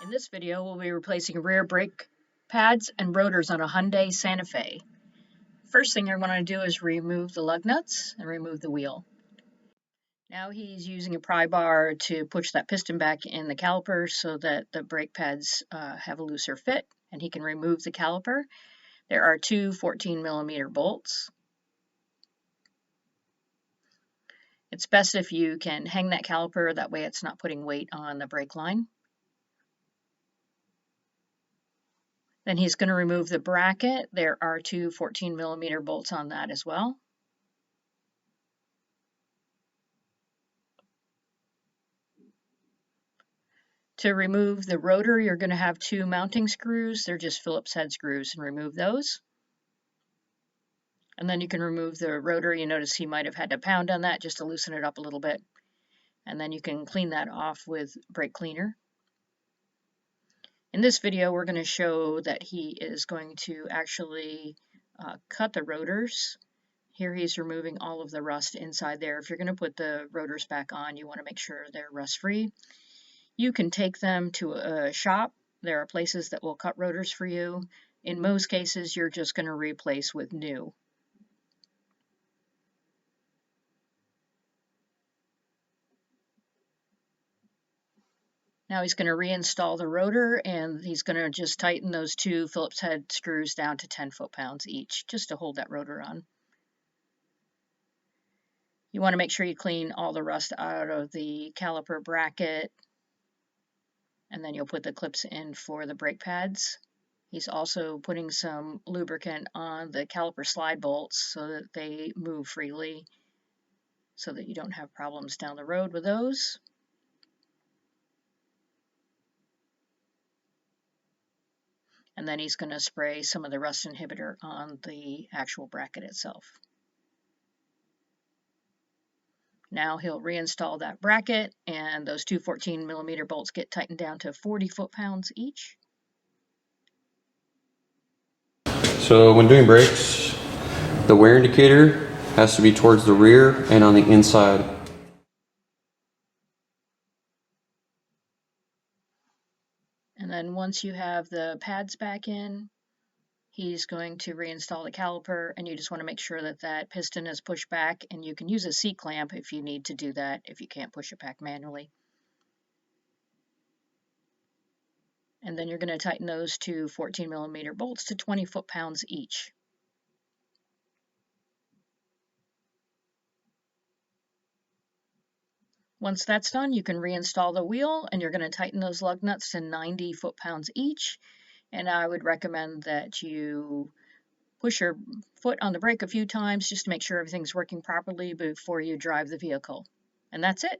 In this video, we'll be replacing rear brake pads and rotors on a Hyundai Santa Fe. First thing I want to do is remove the lug nuts and remove the wheel. Now he's using a pry bar to push that piston back in the caliper so that the brake pads have a looser fit, and he can remove the caliper. There are two 14mm bolts. It's best if you can hang that caliper, that way it's not putting weight on the brake line. Then he's going to remove the bracket. There are two 14mm bolts on that as well. To remove the rotor, you're going to have two mounting screws. They're just Phillips head screws, and remove those. And then you can remove the rotor. You notice he might have had to pound on that just to loosen it up a little bit. And then you can clean that off with brake cleaner. In this video, we're going to show that he is going to actually cut the rotors. Here he's removing all of the rust inside there. If you're going to put the rotors back on, you want to make sure they're rust-free. You can take them to a shop. There are places that will cut rotors for you. In most cases, you're just going to replace with new. Now he's going to reinstall the rotor, and he's going to just tighten those two Phillips head screws down to 10 foot-pounds each, just to hold that rotor on. You want to make sure you clean all the rust out of the caliper bracket, and then you'll put the clips in for the brake pads. He's also putting some lubricant on the caliper slide bolts so that they move freely, so that you don't have problems down the road with those. And then he's going to spray some of the rust inhibitor on the actual bracket itself. Now he'll reinstall that bracket, and those two 14mm bolts get tightened down to 40 foot-pounds each. So when doing brakes, the wear indicator has to be towards the rear and on the inside. And then once you have the pads back in, he's going to reinstall the caliper, and you just want to make sure that that piston is pushed back, and you can use a C-clamp if you need to do that, if you can't push it back manually. And then you're going to tighten those two 14mm bolts to 20 foot-pounds each. Once that's done, you can reinstall the wheel, and you're going to tighten those lug nuts to 90 foot-pounds each. And I would recommend that you push your foot on the brake a few times just to make sure everything's working properly before you drive the vehicle. And that's it.